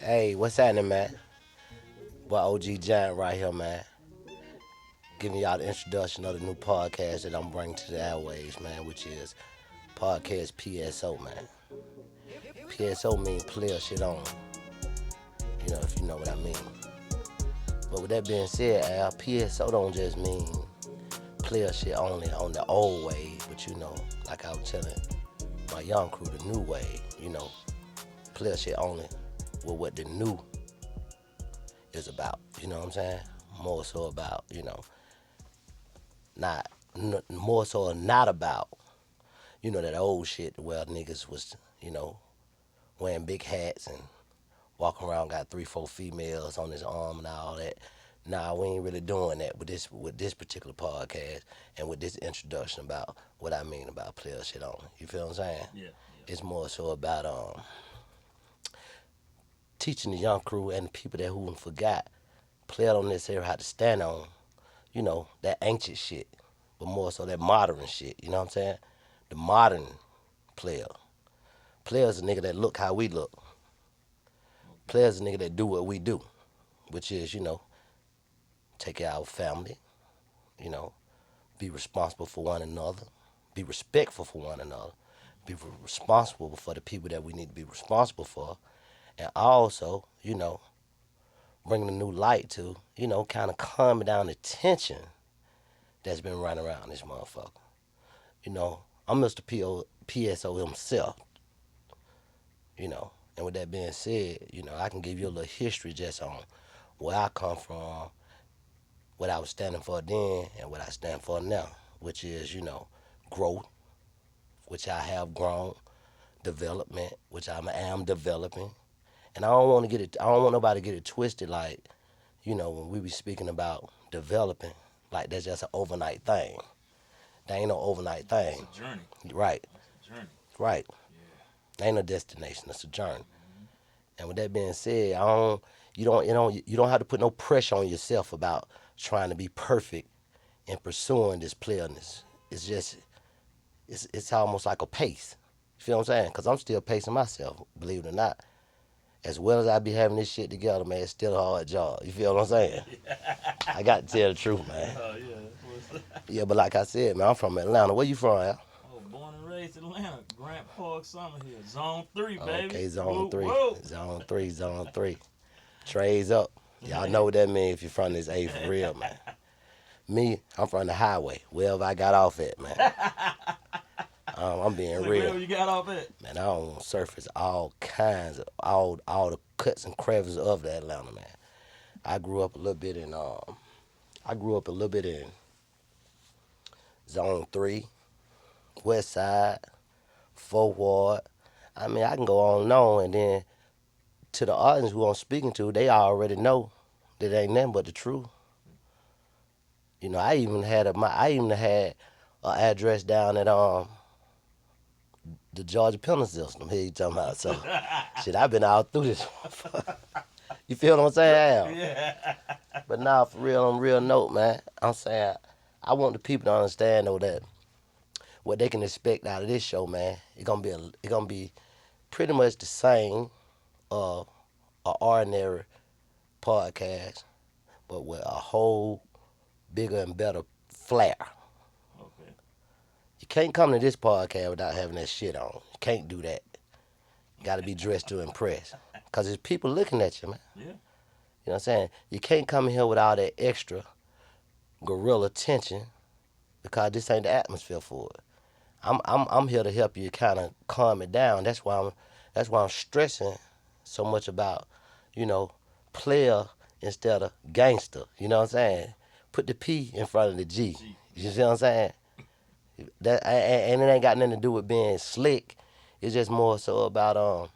Hey, what's happening, man? Boy, OG Giant right here, man. Giving y'all the introduction of the new podcast that I'm bringing to the ALWAYS, man, which is Podcast PSO, man. PSO means player shit on, if you know what I mean. But with that being said, Al, PSO don't just mean player shit only on the old way, but like I was telling my young crew, the new way, player shit only with what the new is about, you know what I'm saying? More so about, not more so not about, that old shit where niggas was, wearing big hats and walking around got 3-4 females on his arm and all that. Nah, we ain't really doing that with this particular podcast and with this introduction about what I mean about player shit on. You feel what I'm saying? Yeah. It's more so about teaching the young crew and the people that who forgot player don't necessarily have to stand on, that ancient shit, but more so that modern shit. You know what I'm saying? The modern player. Player's a nigga that look how we look. Player's a nigga that do what we do, which is, take care of our family, be responsible for one another, be respectful for one another, be responsible for the people that we need to be responsible for, and also, bringing a new light to, kind of calming down the tension that's been running around this motherfucker. I'm Mr. PSO himself, and with that being said, I can give you a little history just on where I come from, what I was standing for then, and what I stand for now, which is, growth, which I have grown, development, which I am developing. And I don't want nobody to get it twisted like, when we be speaking about developing, like that's just an overnight thing. That ain't no overnight thing. It's a journey. Right. It's a journey. Right. Yeah. Ain't no destination, it's a journey. And with that being said, you don't have to put no pressure on yourself about trying to be perfect and pursuing this playerness. It's just it's almost like a pace. You feel what I'm saying? Because I'm still pacing myself, believe it or not. As well as I be having this shit together, man, it's still a hard job. You feel what I'm saying? I got to tell the truth, man. Oh, yeah. Yeah, but like I said, man, I'm from Atlanta. Where you from, Al? Oh, born and raised in Atlanta. Grant Park, Summer Hill. Zone 3, baby. Okay, zone Whoa, 3. whoa. Zone 3. Trades up. Y'all know what that means if you're from this A for real, man. Me, I'm from the highway, wherever I got off at, man. I'm being So real. wherever you got off at? Man, I don't surface all kinds of, all the cuts and crevices of the Atlanta, man. I grew up a little bit in Zone 3, West Side, 4th Ward. I mean, I can go on and on, and then to the audience who I'm speaking to, they already know that it ain't nothing but the truth. I even had an address down at the Georgia penal system. Here you talking about? So, shit, I've been all through this. You feel what I'm saying, Al? Yeah. But now, for real, on real note, man, I'm saying I want the people to understand though that what they can expect out of this show, man, it's gonna be pretty much the same a ordinary podcast, but with a whole bigger and better flair. Okay. You can't come to this podcast without having that shit on. You can't do that. You got to be dressed to impress. Because there's people looking at you, man. Yeah. You know what I'm saying? You can't come in here with all that extra gorilla tension because this ain't the atmosphere for it. I'm here to help you kind of calm it down. That's why I'm stressing so much about, player instead of gangster. You know what I'm saying? Put the P in front of the G. You see what I'm saying? That and it ain't got nothing to do with being slick. It's just more so about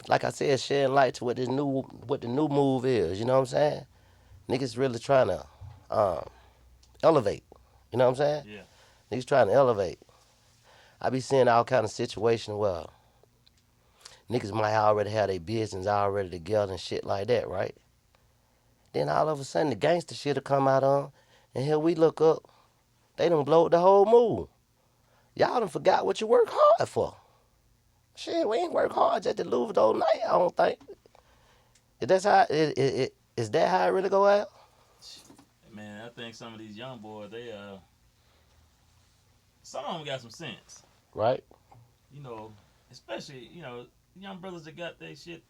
like I said, shedding light to what the new move is. You know what I'm saying? Niggas really trying to elevate. You know what I'm saying? Yeah. Niggas trying to elevate. I be seeing all kind of situations where niggas might already have their business already together and shit like that, right? Then all of a sudden the gangster shit'll come out on, and here we look up, they done blowed the whole move. Y'all done forgot what you work hard for. Shit, we ain't work hard just to lose those night, I don't think. That's how is that how it really go out? Man, I think some of these young boys, they some of them got some sense. Right? You know, especially young brothers that got their shit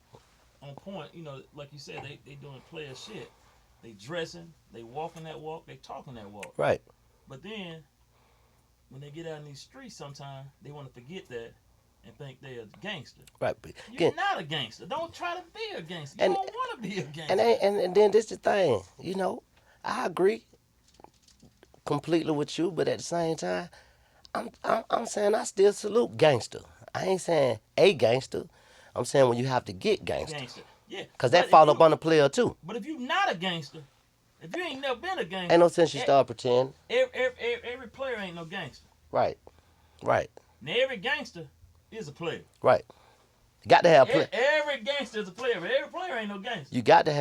on point. You know, like you said, they doing player shit. They dressing, they walking that walk, they talking that walk. Right. But then when they get out in these streets, sometimes they want to forget that and think they're a gangster. Right. But You're again, not a gangster. Don't try to be a gangster. You and don't want to be a gangster. and then this the thing, I agree completely with you, but at the same time, I'm saying I still salute gangster. I ain't saying a gangster. I'm saying when you have to get gangster. Gangster. Yeah. Cause that fall up on the player too. But if you're not a gangster, if you ain't never been a gangster, Ain't no sense you start pretending. Every player ain't no gangster. Right. Right. Now every gangster is a player. Right. You got to have play. Every gangster is a player, but every player ain't no gangster. You got to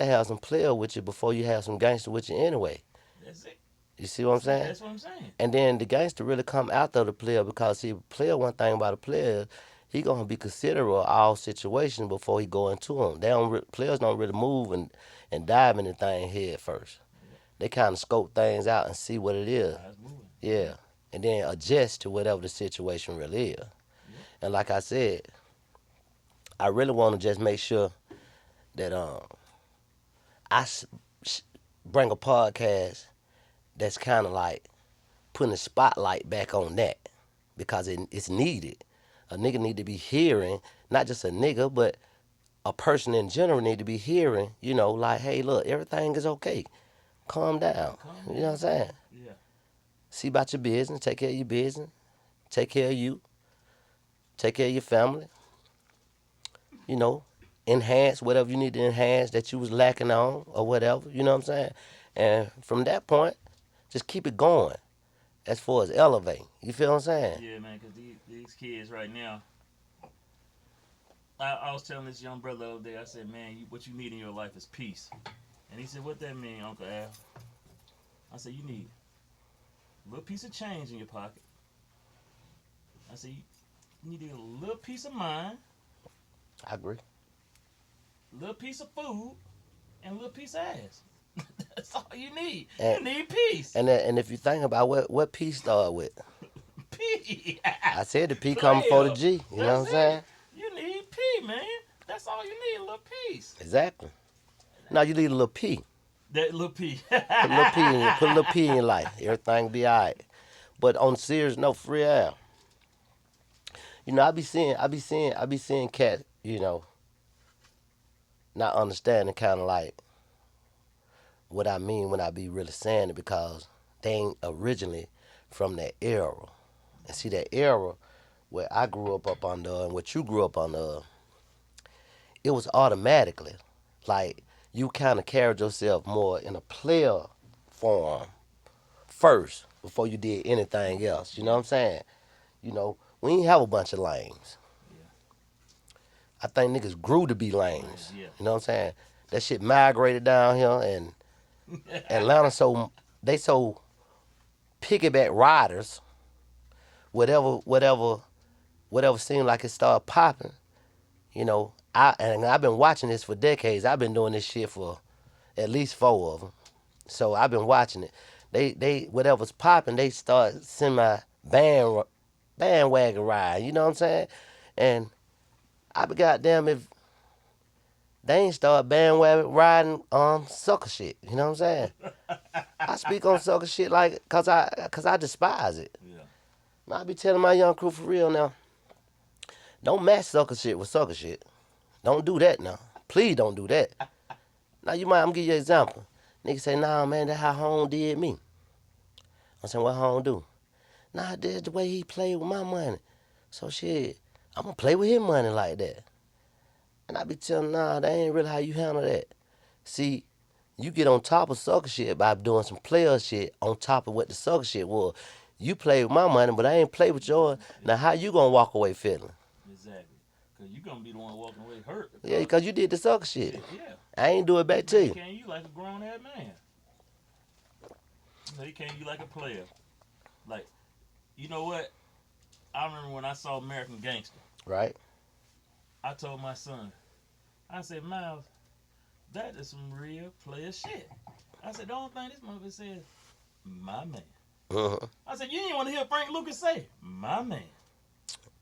have some player with you before you have some gangster with you anyway. That's it. You see what I'm saying? That's what I'm saying. And then the gangster really come after the player because see, player, one thing about a player, he gonna be considerate of all situations before he go into them. Players don't really move and dive in the thing head first. Yeah. They kind of scope things out and see what it is. Yeah, and then adjust to whatever the situation really is. Yeah. And like I said, I really want to just make sure that bring a podcast that's kind of like putting a spotlight back on that because it's needed. A nigga need to be hearing, not just a nigga, but a person in general need to be hearing, like, hey, look, everything is okay. Calm down. You know what I'm saying? Yeah. See about your business, take care of your business, take care of you, take care of your family. Enhance whatever you need to enhance that you was lacking on or whatever, you know what I'm saying? And from that point, just keep it going as far as elevating. You feel what I'm saying? Yeah, man, because these kids right now, I was telling this young brother the other day, I said, man, what you need in your life is peace. And he said, what that mean, Uncle Al? I said, you need a little piece of change in your pocket. I said, you need a little piece of mind. I agree. A little piece of food and a little piece of ass. That's all you need. And, you need peace. And if you think about what P start with, P. I said the P come before the G. You know what I'm saying? You need P, man. That's all you need, a little peace. Exactly. Now you need a little P. That little P. Put a little P in your life. Everything be alright. But on serious note, for real, I be seeing cats, not understanding kind of like what I mean when I be really saying it because they ain't originally from that era. And see that era where I grew up under and what you grew up under, it was automatically like you kind of carried yourself more in a player form first before you did anything else. You know what I'm saying? We ain't have a bunch of lames. Yeah. I think niggas grew to be lames. Yeah. You know what I'm saying? That shit migrated down here and Atlanta so piggyback riders, whatever seemed like it started popping, I've been watching this for decades. I've been doing this shit for at least 4 of them. So I've been watching it. They whatever's popping, they start semi bandwagon ride. You know what I'm saying? And I be goddamn if they ain't start bandwagon riding sucker shit. You know what I'm saying? I speak on sucker shit like cause I despise it. Yeah. I be telling my young crew for real now. Don't match sucker shit with sucker shit. Don't do that now. Please don't do that. Now I'm gonna give you an example. Nigga say, nah man, that's how home did me. I said, what home do? Nah, that's the way he played with my money. So shit, I'm gonna play with his money like that. And I be telling, nah, that ain't really how you handle that. See, you get on top of sucker shit by doing some player shit on top of what the sucker shit was. You play with my money, but I ain't play with yours. Now how you gonna walk away feeling? Exactly. Because you gonna be the one walking away hurt. Yeah, because you did the sucker shit. Yeah. I ain't do it back to you. He came you like a grown-ass man. He came you like a player. Like, you know what? I remember when I saw American Gangster. Right. I told my son, I said, Miles, That is some real player shit. I said, the only thing this motherfucker says, my man. Uh-huh. I said, you didn't want to hear Frank Lucas say, my man.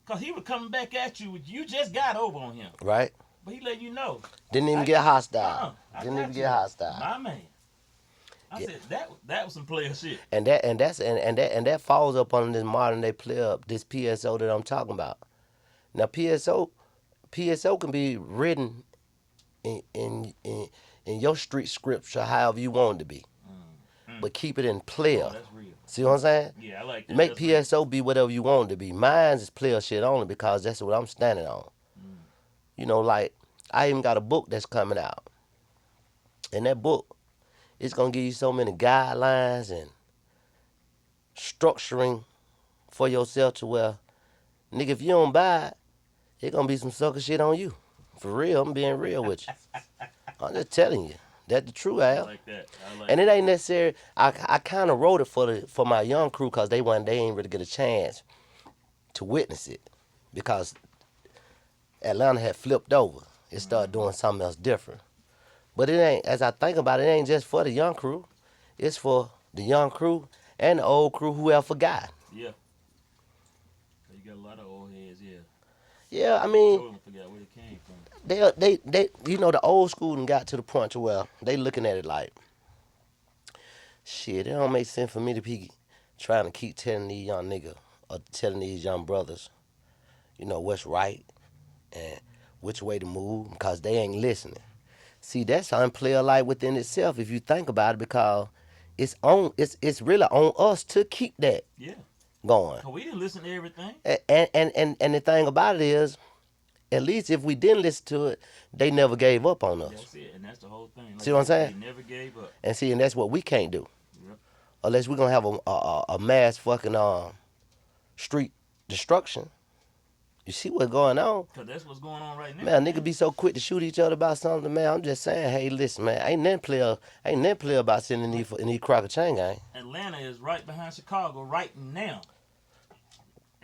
Because he was coming back at you. You just got over on him. Right? But he let you know. Didn't even I, get uh-uh, hostile. I Didn't even got get you. hostile. My man. I Yeah. said, that was some player shit. And that falls up on this modern day player, this PSO that I'm talking about. Now PSO can be written in in in, in your street scripture however you want it to be. Mm. But keep it in Oh, player. that's real. See what I'm saying? Yeah, I like that. Make That's real. PSO be whatever you want it to be. Mine is player shit only because that's what I'm standing on. Mm. You know, like I even got a book that's coming out. And that book, it's gonna give you so many guidelines and structuring for yourself to where, nigga, if you don't buy it, it's gonna be some sucker shit on you. For real, I'm being real with you. I'm just telling you. That's the truth, I Al. like that. I like And it that. ain't necessary. I kind of wrote it for my young crew because they ain't really get a chance to witness it because Atlanta had flipped over. It started doing something else different. But it ain't. As I think about it, it ain't just for the young crew. It's for the young crew and the old crew who have forgot. Yeah. You got a lot of old heads, yeah. Yeah, I mean, Totally forgot where they came from. they the old school and got to the point to where they looking at it like, shit, it don't make sense for me to be trying to keep telling these young niggas or telling these young brothers, what's right and which way to move because they ain't listening. See, that's unplayer like within itself if you think about it because it's really on us to keep that Yeah. going. Cause we didn't listen to everything. And the thing about it is, at least if we didn't listen to it, they never gave up on us. That's it, and that's the whole thing. Like See what I'm saying? They never gave up. And that's what we can't do. Yep. Unless we're gonna have a mass fucking street destruction. You see what's going on? Cause that's what's going on right now. Man, nigga be so quick to shoot each other about something, man. I'm just saying, hey, listen, man, ain't nothing player about sitting in these Crocker chain gang. Atlanta is right behind Chicago right now.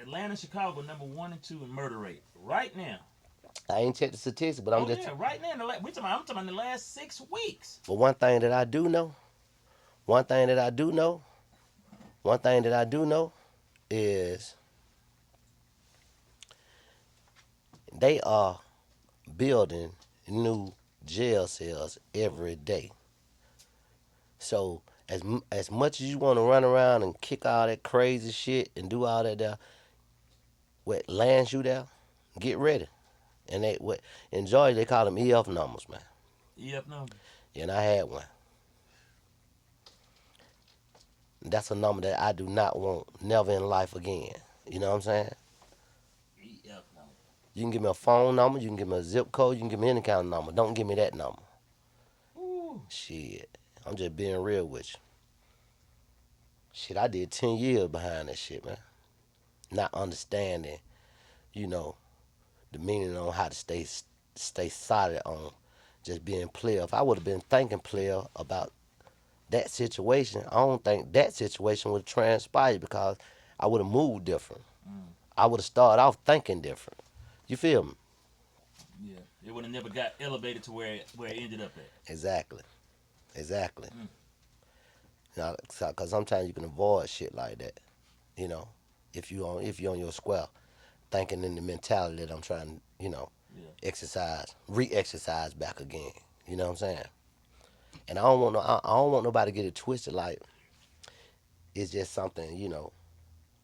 Atlanta, Chicago, number 1 and 2 in murder rate right now. I ain't checked the statistics, but I'm just. Yeah, right now. I'm talking about the last 6 weeks. But one thing that I do know is they are building new jail cells every day. So as much as you want to run around and kick all that crazy shit and do all that there, what lands you there, get ready. And in Georgia they call them EF numbers, man. EF number. Yeah, and I had one. That's a number that I do not want never in life again. You know what I'm saying? EF number. You can give me a phone number, you can give me a zip code, you can give me any kind of number. Don't give me that number. Ooh. Shit. I'm just being real with you. Shit, I did 10 years behind that shit, man. Not understanding, the meaning on how to stay solid on just being player. If I would have been thinking player about that situation, I don't think that situation would have transpired because I would have moved different. Mm. I would have started off thinking different. You feel me? Yeah. It would have never got elevated to where it ended up at. Exactly. Mm. Because sometimes you can avoid shit like that. If you on your square, thinking in the mentality that I'm trying, Yeah. re-exercise back again. You know what I'm saying? And I don't want nobody to get it twisted. Like it's just something,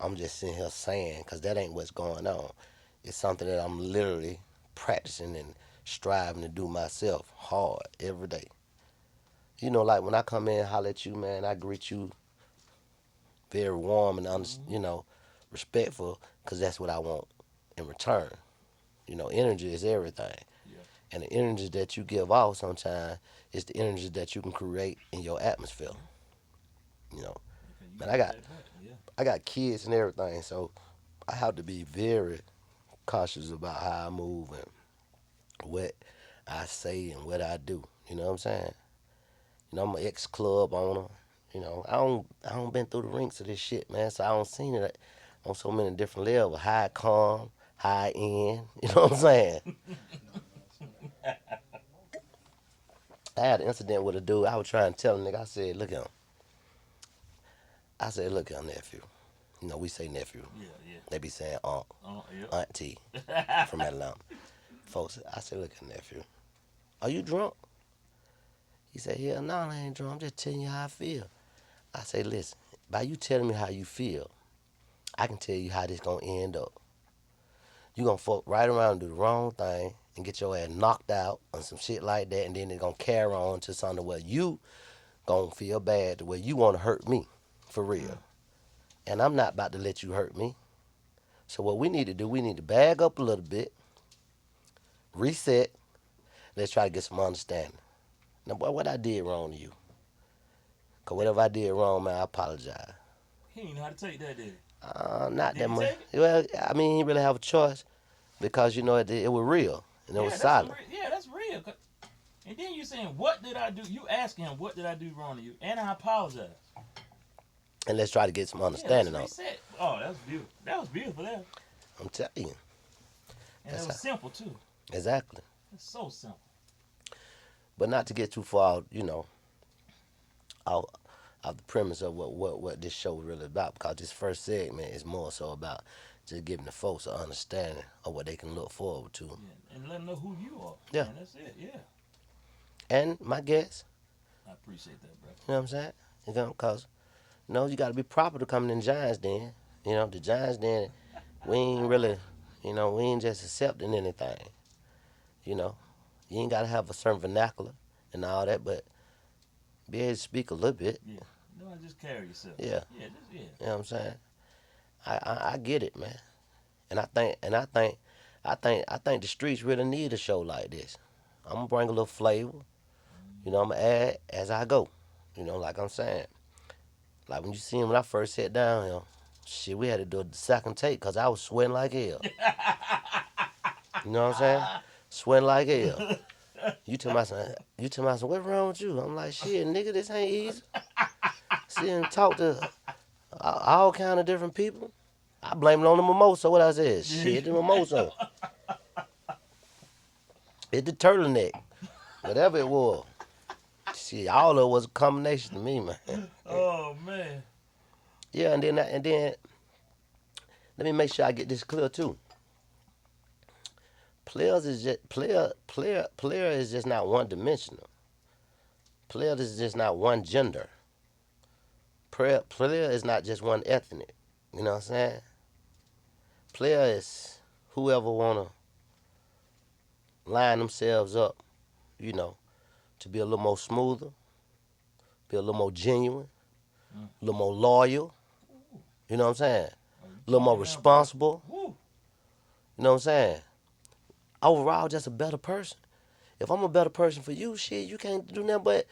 I'm just sitting here saying because that ain't what's going on. It's something that I'm literally practicing and striving to do myself hard every day. Like when I come in and holler at you, man, I greet you very warm and respectful because that's what I want in return. Energy is everything. Yeah. And the energy that you give off sometimes is the energy that you can create in your atmosphere. You know, Okay, you man, got that back. Yeah. I got kids and everything, so I have to be very cautious about how I move and what I say and what I do. You know what I'm saying? I'm an ex-club owner. I don't been through the rinks of this shit, man. So I don't seen it on so many different levels. High come, high end. You know what I'm saying? I had an incident with a dude. I was trying to tell a nigga. I said, look here, nephew. You know, we say nephew. Yeah, yeah. They be saying aunt, auntie Yeah. from Atlanta. Folks, I said, look here, nephew. Are you drunk? He said, hell no, I ain't drunk. I'm just telling you how I feel. I say, listen, by you telling me how you feel, I can tell you how this gonna end up. You gonna fuck right around and do the wrong thing and get your ass knocked out on some shit like that, and then it's gonna carry on to something where you gonna feel bad to where you wanna hurt me, for real. And I'm not about to let you hurt me. So what we need to do, we need to bag up a little bit, reset, let's try to get some understanding. Now, boy, what I did wrong to you? Because whatever I did wrong, man, I apologize. He didn't know how to take that, did he? Not Did that he much. take it? Well, I mean, he didn't really have a choice because, you know, it was real and it was solid. Yeah, that's real. And then you saying, what did I do? You asking him, what did I do wrong to you? And I apologize. And let's try to get some Yeah, understanding on let's it. reset. Oh, that was beautiful. That was beautiful there. I'm telling you. And that was simple, too. Exactly. It's so simple. But not to get too far, you know, out of the premise of what this show is really about, because this first segment is more so about just giving the folks an understanding of what they can look forward to. Yeah, and let them know who you are. Yeah. Man, that's it, yeah. And my guess, I appreciate that, bro. you know what I'm saying? Because, you know, you got to be proper to come in the Giants Den. You know, the Giants Den, we ain't really, you know, we ain't just accepting anything. You know, you ain't got to have a certain vernacular and all that, but be able to speak a little bit. Yeah. No, just carry yourself. Yeah. Yeah, You know what I'm saying? I get it, man. And I think the streets really need a show like this. I'm gonna bring a little flavor. You know, I'm gonna add as I go. You know, like I'm saying. Like when you see him when I first sat down here, shit, we had to do a second take because I was sweating like hell. You know what I'm saying? Sweating like hell. You tell me something, what's wrong with you? I'm like, shit, nigga, this ain't easy. Sit and talk to all kind of different people. I blame it on the mimosa. What I said? Shit, the mimosa. It's the turtleneck. Whatever it was. Shit, all of it was a combination to me, man. Oh, man. Yeah, and then let me make sure I get this clear too. Player is just not one dimensional. Player is just not one gender. Player is not just one ethnic. You know what I'm saying? Player is whoever wanna line themselves up, you know, to be a little more smoother, be a little more genuine, a little more loyal. You know what I'm saying? A little more responsible. You know what I'm saying? Overall, just a better person. If I'm a better person for you, shit, you can't do nothing but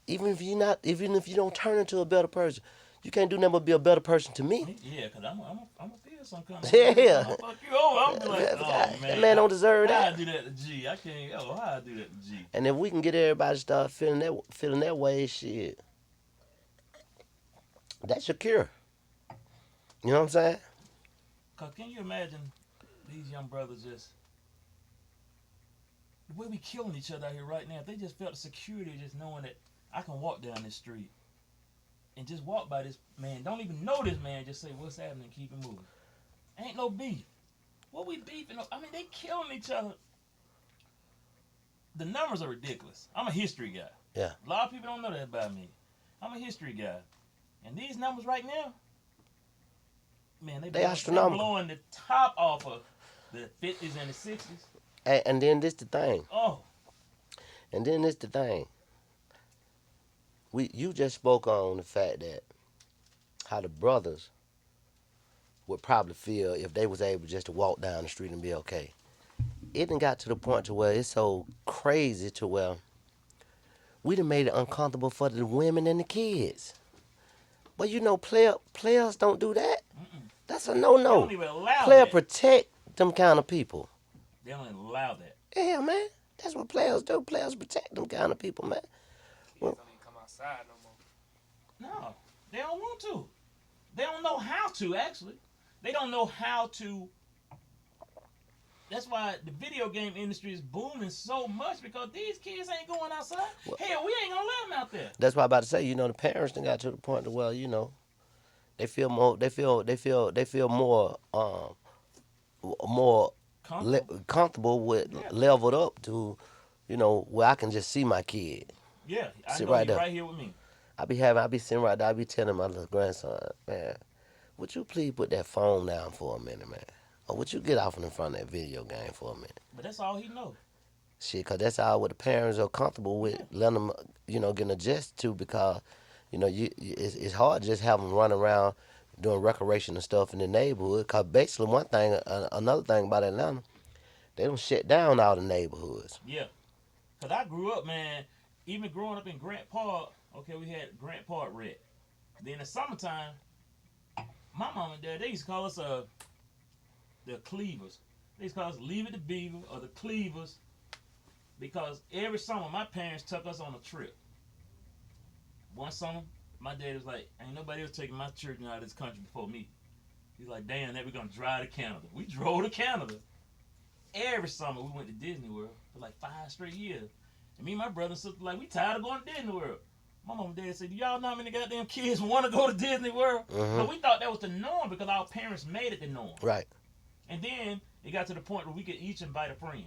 even if you don't turn into a better person, you can't do nothing but be a better person to me. Yeah, because I'm a feel some kind of Yeah. I'll fuck you over. I'm be like, oh, man. That man don't deserve How that. I do that to G? I can't, how I do that to G? And if we can get everybody to start feeling that way, shit, that's your cure. You know what I'm saying? Because can you imagine these young brothers just, the way we killing each other out here right now, if they just felt the security of just knowing that I can walk down this street and just walk by this man, don't even know this man, just say, what's happening, keep it moving. Ain't no beef. What we beefing? I mean, they killing each other. The numbers are ridiculous. I'm a history guy. Yeah. A lot of people don't know that about me. I'm a history guy. And these numbers right now, man, they astronomical. blowing the top off of the 50s and the 60s. And then this the thing. Oh. And then this the thing. You just spoke on the fact that how the brothers would probably feel if they was able just to walk down the street and be okay. It done got to the point to where it's so crazy to where we done made it uncomfortable for the women and the kids. But you know, players don't do that. Mm-mm. That's a no-no. They don't even allow Player that. protect them kind of people. They don't even allow that. Yeah, man. That's what players do. Players protect them kind of people, man. Kids don't even come outside no more. No, they don't want to. They don't know how to, actually. They don't know how to That's why the video game industry is booming so much because these kids ain't going outside. Well, Hell, we ain't gonna let them out there. that's why I'm about to say, the parents done got to the point that, well, they feel more, they feel more, more Comfortable. comfortable with Yeah. leveled up to, where I can just see my kid. Yeah, I Sit know right he there. right here with me. I be sitting right there. I be telling my little grandson, man, would you please put that phone down for a minute, man? Or would you get off in front of that video game for a minute? But that's all he know. Shit, 'cause that's all what the parents are comfortable with Yeah. letting them, getting adjusted to because, it's hard to just have them run around doing recreation and stuff in the neighborhood. 'Cause basically one thing, another thing about Atlanta, they don't shut down all the neighborhoods. Yeah. Cause I grew up, man. Even growing up in Grant Park, okay, we had Grant Park Red. Then in the summertime, my mom and dad they used to call us the Cleavers. They used to call us Leave It to Beaver or the Cleavers because every summer my parents took us on a trip. One summer, my dad was like, "Ain't nobody else taking my children out of this country before me." He's like, "Damn, that we're gonna drive to Canada." We drove to Canada. Every summer we went to Disney World for like 5 straight years. And me and my brother and sister like, we tired of going to Disney World. My mom and dad said, "Do y'all know how many goddamn kids want to go to Disney World?" But we thought that was the norm because our parents made it the norm. Right. And then it got to the point where we could each invite a friend.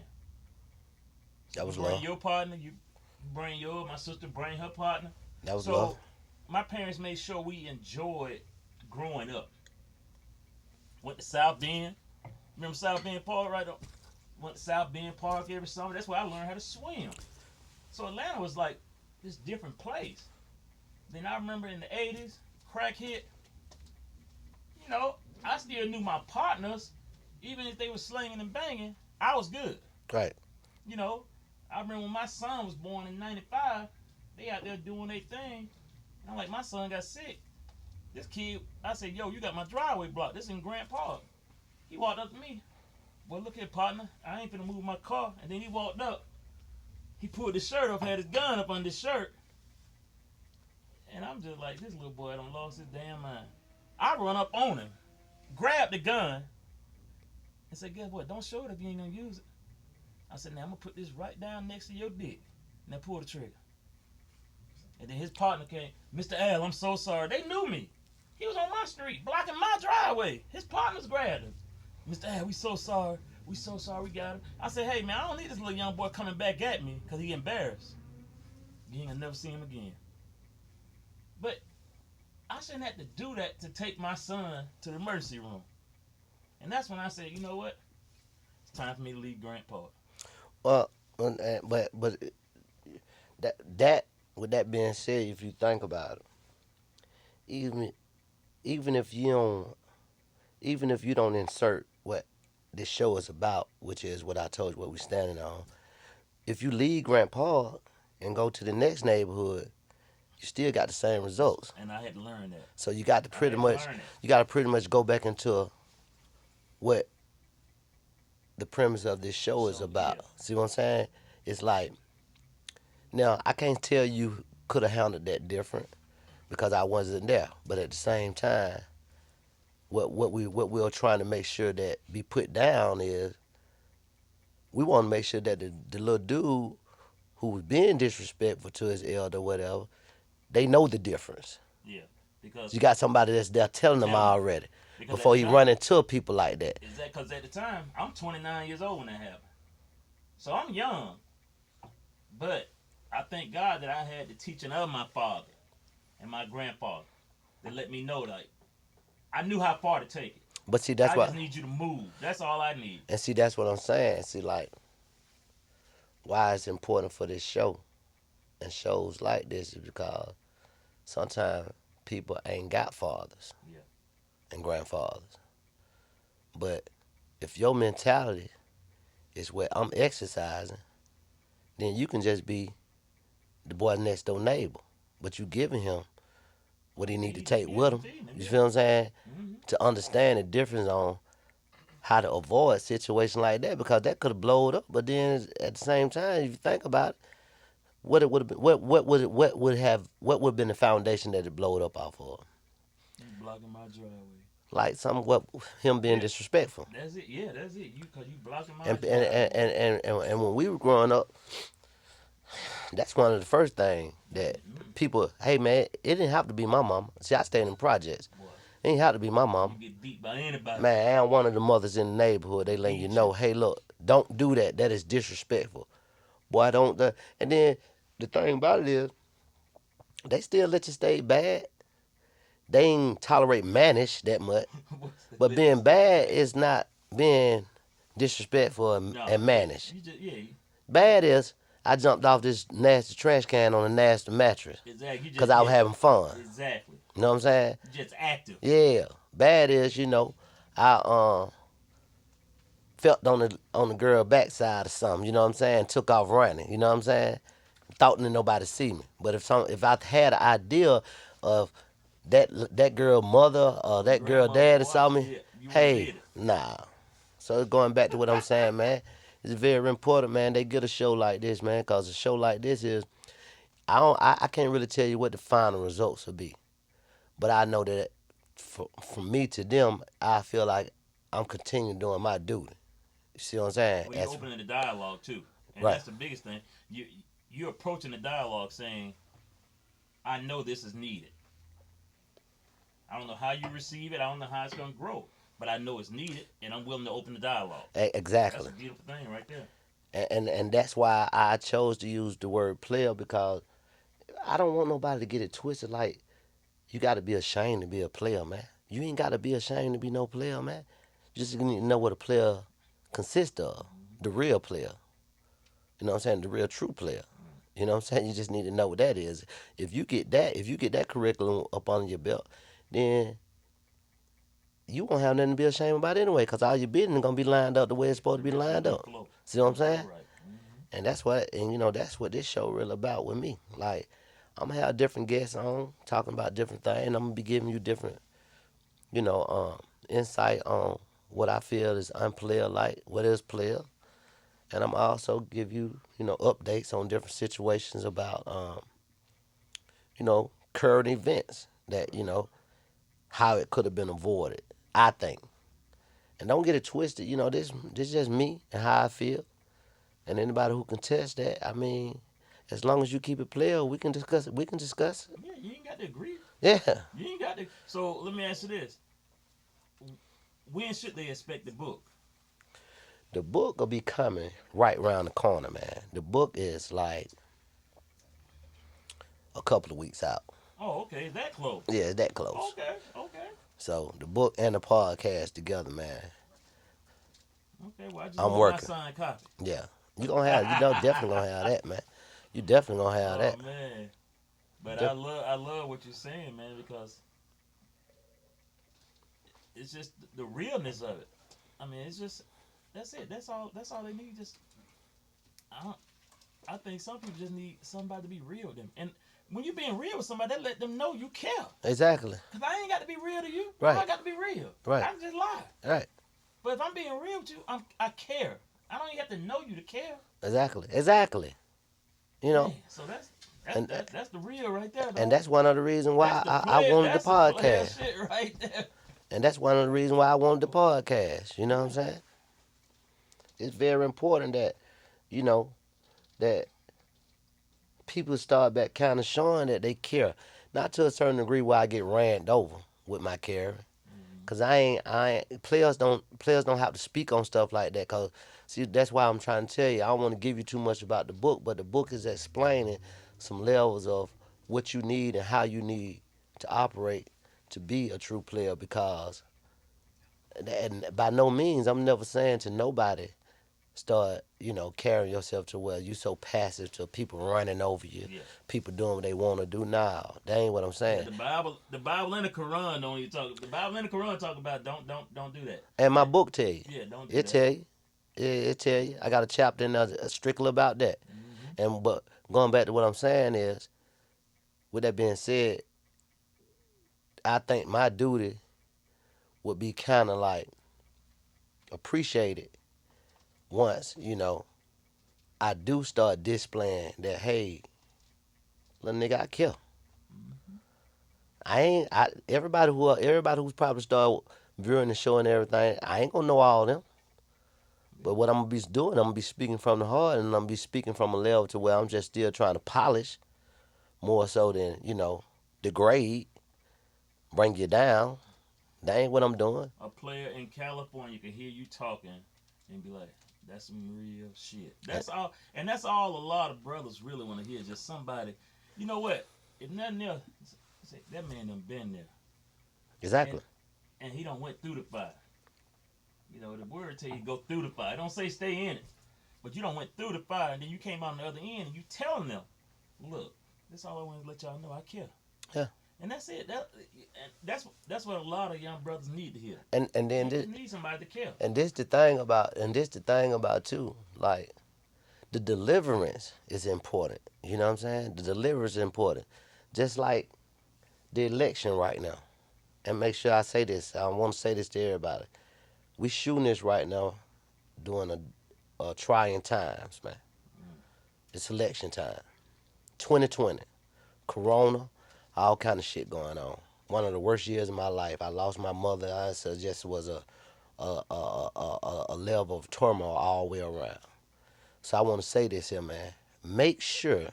So That was you bring love. your partner, you bring yours, my sister bring her partner. That was So love. my parents made sure we enjoyed growing up. Went to South Bend. Remember South Bend Park right up? Went to South Bend Park every summer. That's where I learned how to swim. So Atlanta was like this different place. Then I remember in the 80s, crack hit. You know, I still knew my partners. Even if they were slinging and banging, I was good. Right. You know, I remember when my son was born in 95, they out there doing their thing. And I'm like, my son got sick. This kid, I said, "Yo, you got my driveway blocked. This in Grant Park." He walked up to me. "Well, look here, partner. I ain't finna move my car." And then he walked up. He pulled his shirt off, had his gun up under his shirt. And I'm just like, this little boy done lost his damn mind. I run up on him, grab the gun, and said, "Guess what? Don't show it if you ain't gonna use it." I said, "Now I'm gonna put this right down next to your dick. Now pull the trigger." And then his partner came, "Mr. Al, I'm so sorry." They knew me. He was on my street, blocking my driveway. His partners grabbed him. "Mr. Al, we so sorry. We so sorry we got him." I said, "Hey, man, I don't need this little young boy coming back at me because he embarrassed. You ain't gonna never see him again." But I shouldn't have to do that to take my son to the emergency room. And that's when I said, you know what? It's time for me to leave Grant Park. Well, but that with that being said, if you think about it, even even if you don't even if you don't insert what this show is about, which is what I told you what we're standing on, if you leave Grant Park and go to the next neighborhood, you still got the same results. And I had to learn that. So you got to I had pretty to much learn it. you got to pretty much go back into what the premise of this show is So, about. yeah. See what I'm saying? It's like now I can't tell you could have handled that different because I wasn't there. But at the same time, what we're trying to make sure that be put down is we want to make sure that the little dude who was being disrespectful to his elder or whatever, they know the difference. Yeah. Because You got somebody that's there telling them Telling 'em. already Because before at he the run time, into people like that. is that because at the time I'm 29 years old when that happened, so I'm young. But I thank God that I had the teaching of my father and my grandfather that let me know like I knew how far to take it. But see, that's I why, just need you to move. That's all I need. and see, that's what I'm saying. See, like, why it's important for this show and shows like this is because sometimes people ain't got fathers Yeah. and grandfathers. But if your mentality is where I'm exercising, then you can just be the boy next door neighbor. But you giving him what he need to take with him. You feel what I'm saying? Mm-hmm. To understand the difference on how to avoid a situation like that because that could have blowed up. But then at the same time, if you think about it, what it would have been, what would have been the foundation that it blowed up off of? You blocking my driveway. like somewhat him being Yeah, disrespectful. that's it. Yeah, that's it. Cause you blocking my And shit and, out. and, and, and, and when we were growing up, that's one of the first things that people, hey man, it didn't have to be my mama. See, I stayed in projects. Boy, It didn't have to be my you mama. get beat by anybody. Man, I am one of the mothers in the neighborhood. They letting you Beat you. know, hey, look, don't do that. That is disrespectful. Boy, don't. And then the thing about it is, they still let you stay bad. They ain't tolerate mannish that much. But Let you being stay bad bad. is not being disrespectful No, and yeah, mannish. you just yeah, Bad is I jumped off this nasty trash can on a nasty mattress exactly. You because just I was yeah, having fun. exactly. You know what I'm saying? You just active. Yeah. Bad is, I felt on the girl backside or something, you know what I'm saying? Took off running, you know what I'm saying? Thought that nobody see me. But if I had an idea of that girl mother or Your that girl grandmother dad saw watching, me, yeah, you would have hey, did it. nah. So going back to what I'm saying, man, it's very important, man. They get a show like this, man, because a show like this is I can't really tell you what the final results will be, but I know that from me to them, I feel like I'm continuing doing my duty. You see what I'm saying? Well, you opening the dialogue too, and Right. that's the biggest thing. You're approaching the dialogue saying, "I know this is needed. I don't know how you receive it. I don't know how it's gonna grow, but I know it's needed, and I'm willing to open the dialogue." That's Exactly. a beautiful thing right there. And that's why I chose to use the word player because I don't want nobody to get it twisted. Like you got to be ashamed to be a player, man. You ain't got to be ashamed to be no player, man. You just need to know what a player consists of, the real player. You know what I'm saying? The real true player. You know what I'm saying? You just need to know what that is. If you get that curriculum up under your belt, then you won't have nothing to be ashamed about anyway, because all your business gonna be lined up the way it's supposed to be lined It'll up. flow. See what I'm It'll flow saying? right. And that's what this show really about with me. Like I'm gonna have different guests on talking about different things. I'm gonna be giving you different, insight on what I feel is unplayer like, what is player, and I'm also give you, updates on different situations about, current events that how it could have been avoided. I think, and don't get it twisted. This is just me and how I feel, and anybody who can test that. I mean, as long as you keep it player, we can discuss it. We can discuss it. Yeah, you ain't got to agree. Yeah, You ain't got to. So let me ask you this: when should they expect the book? the book will be coming right around the corner, man. The book is like a couple of weeks out. Oh, okay, is that close? Yeah, it's that close. Okay, okay, So the book and the podcast together, man. okay. Well, I just I'm need my working. signed copy. Yeah, definitely gonna have that, man. You definitely gonna have Oh that. man, but Def- I love what you're saying, man, because it's just the realness of it. I mean, it's just that's it. That's all they need. Just I don't. I think some people just need somebody to be real with them. And when you're being real with somebody, that let them know you care. exactly. Cause I ain't got to be real to you. Right. I got to be real. Right. I can just lie. Right. But if I'm being real with you, I care. I don't even have to know you to care. Exactly. Exactly. You know, Man, so and that's the real right there, and dog. that's one of the reasons why That's the I player. wanted the That's the player podcast. shit right there. And that's one of the reasons why I wanted the podcast. You know what I'm saying? It's very important that you know that people start back kind of showing that they care, not to a certain degree where I get ran over with my caring. Cause players don't have to speak on stuff like that. Cause see, that's why I'm trying to tell you. I don't want to give you too much about the book, but the book is explaining some levels of what you need and how you need to operate to be a true player. Because, and by no means, I'm never saying to nobody start, carrying yourself to where you so passive to people running over you, Yeah. people doing what they want to do. Now, that ain't what I'm Yeah, saying. the Bible and the Quran don't even talk. The Bible and the Quran talk about don't do that. And my book tell you, Yeah, don't do it that. tell you. It tell you. I got a chapter in there strictly about that. And but going back to what I'm saying is, with that being said, I think my duty would be kind of like appreciated once I do start displaying that, hey, little nigga, I care. Everybody who's probably started viewing the show and everything, I ain't gonna know all of them. But what I'm gonna be doing, I'm gonna be speaking from the heart, and I'm gonna be speaking from a level to where I'm just still trying to polish more so than degrade, bring you down. That ain't what I'm doing. A player in California can hear you talking and be like, "That's some real shit." Eh, That's all, and that's all a lot of brothers really want to hear. Just somebody, you know what? If nothing else, say, that man done been there, and Exactly. and he done went through the fire. You know, the word tell you go through the fire. It don't say stay in it, but you done went through the fire, and then you came out on the other end, and you telling them, "Look, that's all I want to let y'all know. I care." Yeah. And that's it. That's what a lot of young brothers need to hear. And then You this, need somebody to care. this the thing about too, like the deliverance is important. You know what I'm saying? The deliverance is important. Just like the election right now. And make sure I say this. I want to say this to everybody. We shooting this right now during a trying times, man. It's election time. 2020. Corona, all kind of shit going on. One of the worst years of my life. I lost my mother. I just was a level of turmoil all the way around. So I want to say this here, man. Make sure,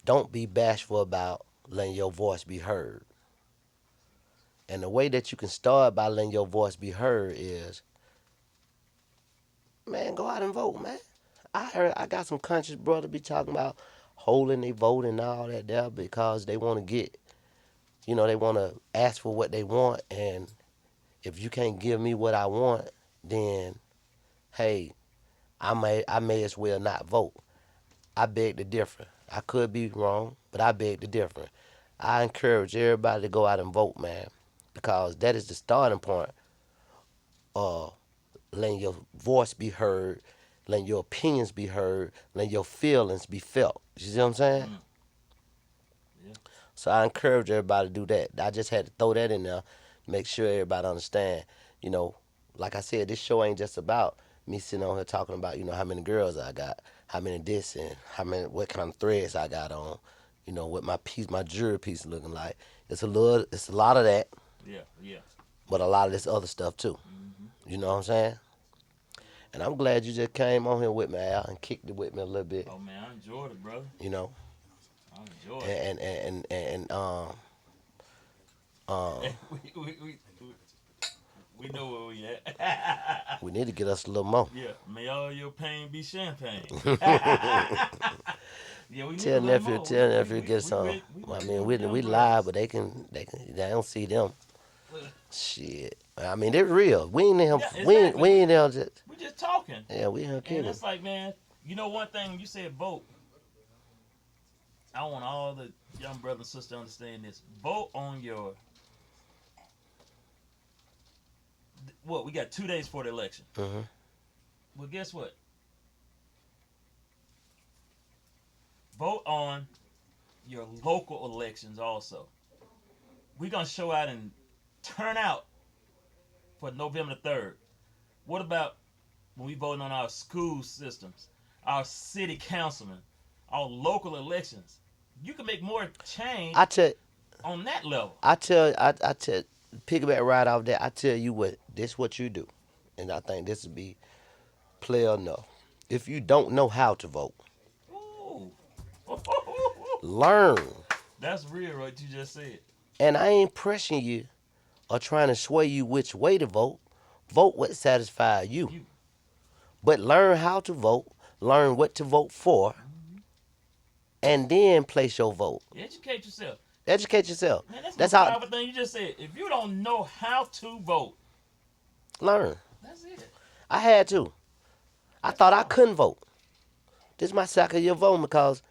don't be bashful about letting your voice be heard. And the way that you can start by letting your voice be heard is, man, go out and vote, man. I got some conscious brother be talking about holding their vote and all that there because they want to get, they want to ask for what they want. And if you can't give me what I want, then, hey, I may as well not vote. I beg to differ. I could be wrong, but I beg to differ. I encourage everybody to go out and vote, man, because that is the starting point of letting your voice be heard, letting your opinions be heard, letting your feelings be felt. You see what I'm saying? Mm, yeah. So I encourage everybody to do that. I just had to throw that in there, make sure everybody understand. You know, like I said, this show ain't just about me sitting on here talking about how many girls I got, how many this and what kind of threads I got on, what my jewelry piece looking like. It's a lot of that, Yeah. Yeah. but a lot of this other stuff too. Hmm. You know what I'm saying? And I'm glad you just came on here with me, Al, and kicked it with me a little bit. Oh man, I enjoyed it, brother. You know, I enjoyed it. and um, We know where we at. we need to get us a little more. Yeah. May all your pain be champagne. Yeah, we need a little more. Tell nephew get some. I mean, we live, but they don't see them. Shit. I mean, they're real. We ain't them. Yeah, exactly. We ain't them. Just, We just talking. yeah, we ain't And kidding. it's like, man, one thing when you said vote, I want all the young brothers and sisters to understand this. Vote on your what? We got 2 days for the election. Mm-hmm. Well, guess what? Vote on your local elections also. We're gonna show out and turn out for November the 3rd. What about when we voting on our school systems, our city councilmen, our local elections? You can make more change I tell, on that level. I tell, piggyback right off that. I tell you what you do, and I think this would be clear enough. If you don't know how to vote, Ooh. learn. That's real, what you just said. And I ain't pressing you or trying to sway you which way to vote. Vote what satisfies you. You. But learn how to vote, learn what to vote for, and then place your vote. Educate yourself. Educate yourself. Man, that's the That's most how. powerful thing you just said. If you don't know how to vote, Learn. that's it. I had to. I thought I couldn't vote. This is my second year voting because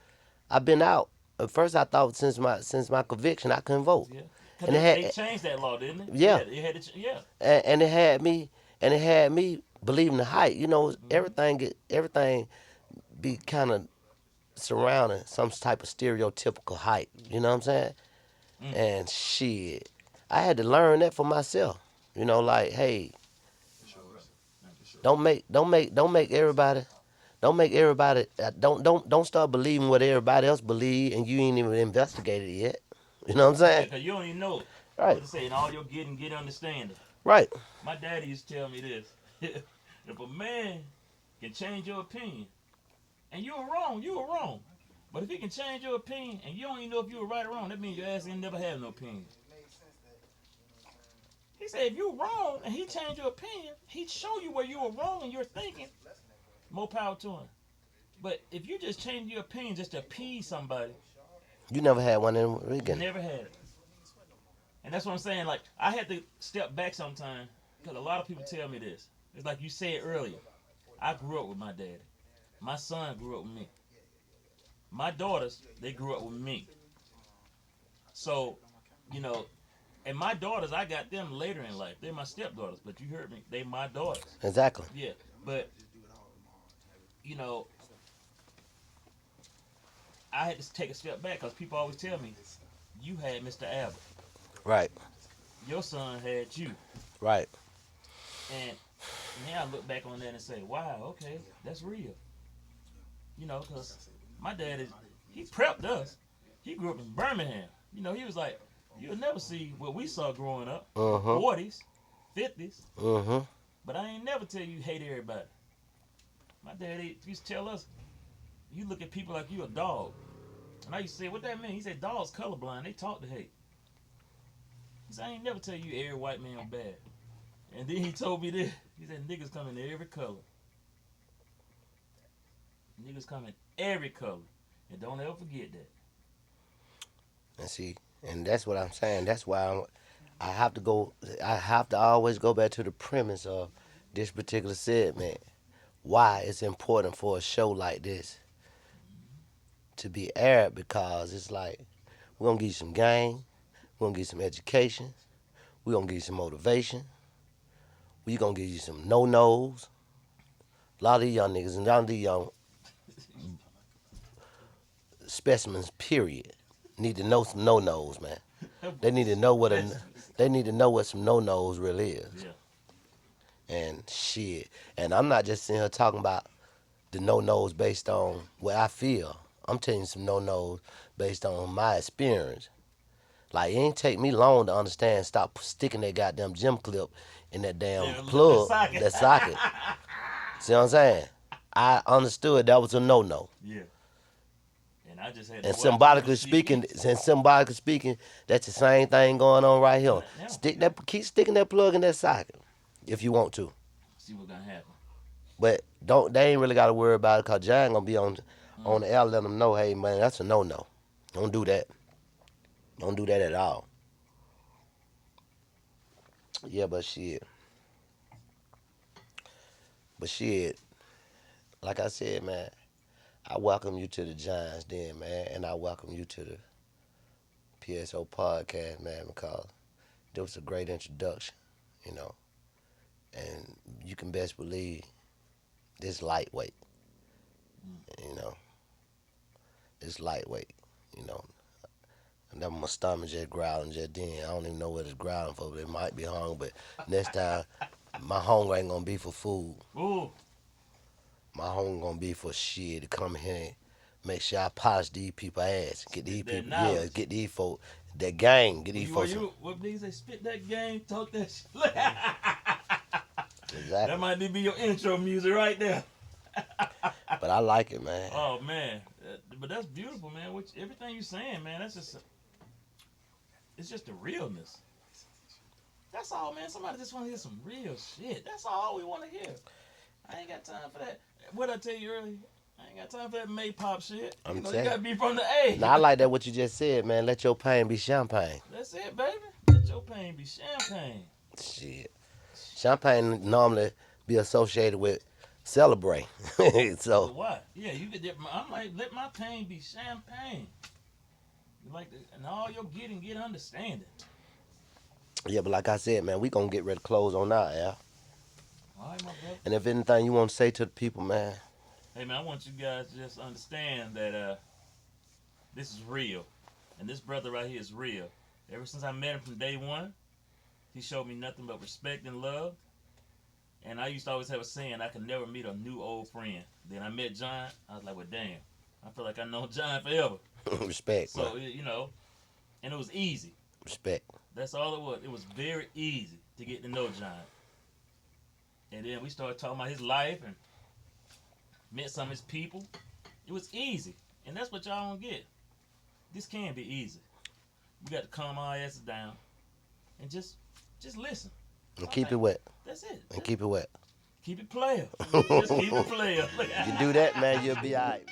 I've been out. At first, I thought since my conviction, I couldn't vote. Yeah. And Because it they had, changed that law, didn't they? yeah, Yeah. and it had me believing the hype. Everything be kind of surrounding some type of stereotypical hype. You know what I'm saying? Mm. And shit, I had to learn that for myself. Like, hey, For sure. For sure. don't make everybody. Don't start believing what everybody else believe and you ain't even investigated it yet. You know what I'm saying? Because you don't even know it. Right. What to say, and all you're getting, get understanding. Right. My daddy used to tell me this. If a man can change your opinion, and you were wrong, you were wrong. But if he can change your opinion, and you don't even know if you were right or wrong, that means your ass ain't never had no opinion. He said, if you're wrong and he changed your opinion, he'd show you where you were wrong and you're thinking. More power to him. But if you just change your opinion just to appease somebody, You never had one in the you beginning. never had it. And that's what I'm saying. Like, I had to step back sometime because a lot of people tell me this. It's like you said earlier. I grew up with my daddy. My son grew up with me. My daughters, they grew up with me. So, you know, and my daughters, I got them later in life. They're my stepdaughters, but you heard me. They my daughters. Exactly. Yeah, but, you know, I had to take a step back because people always tell me, you had Mr. Albert. Right. Your son had you. Right. And now I look back on that and say, wow, okay, that's real. You know, because my dad he prepped us. He grew up in Birmingham. You know, he was like, you'll never see what we saw growing up. 40s, 50s. But I ain't never tell you hate everybody. My dad used to tell us, you look at people like you a dog. And I used to say, what that mean? He said, dogs colorblind. They talk to hate. He said, I ain't never tell you every white man bad. And then he told me this. He said, niggas come in every color. Niggas come in every color. And don't ever forget that. And see, and that's what I'm saying. That's why I have to always go back to the premise of this particular segment. Why it's important for a show like this to be aired, because it's like, we're going to give you some game, we're going to give you some education, we're going to give you some motivation, we're going to give you some no-nos. A lot of these young niggas and a lot of these young specimens, period, need to know some no-nos, man. They need to know what some no-nos really is. Yeah. And shit. And I'm not just sitting here talking about the no-nos based on what I feel. I'm telling you some no-nos based on my experience. Like, it ain't take me long to understand, stop sticking that goddamn gym clip in that damn plug, that socket. See what I'm saying? I understood that was a no-no. Yeah. And I just had to And watch symbolically TV. speaking, that's the same thing going on right here. Now, Keep sticking that plug in that socket if you want to. see what's gonna happen. But they ain't really got to worry about it, because John gonna be on the air letting them know, hey man, that's a no-no. Don't do that. Don't do that at all. Yeah, but shit. Like I said, man, I welcome you to the Giants Den, man, and I welcome you to the PSO Podcast, man, because it was a great introduction, you know. And you can best believe this lightweight, you know. It's lightweight, you know. And then my stomach just growling just then. I don't even know what it's growling for, but it might be hungry. But next time, my hunger ain't gonna be for food. Ooh. My hunger gonna be for shit to come here and make sure I polish these people ass. Get these people, yeah, get these folk, that gang, get these folks. What they say, spit that game, talk that shit. Exactly. That might be your intro music right there. But I like it, man. Oh man, but that's beautiful, man. Everything you saying, man, it's just the realness. That's all, man. Somebody just want to hear some real shit. That's all we want to hear. I ain't got time for that. What I tell you earlier, I ain't got time for that May pop shit. You gotta be from the A. Now I like that what you just said, man. Let your pain be champagne. That's it, baby. Let your pain be champagne. Shit. Champagne normally be associated with celebrate. So why? Yeah, I'm like, let my pain be champagne. You like and all you're getting, get understanding. Yeah, but like I said, man, we gonna get ready to close on out, yeah. All right, my brother. And if anything you want to say to the people, man. Hey, man, I want you guys to just understand that this is real. And this brother right here is real. Ever since I met him from day one, he showed me nothing but respect and love. And I used to always have a saying, I could never meet a new old friend. Then I met John, I was like, well, damn. I feel like I know John forever. Respect, So, man. you know, And it was easy. Respect. That's all it was. It was very easy to get to know John. And then we started talking about his life and met some of his people. It was easy. And that's what y'all don't get. This can be easy. We got to calm our asses down and just listen. And keep it wet. That's it. And keep it wet. Keep it player. Just keep it player. You do that, man, you'll be all right.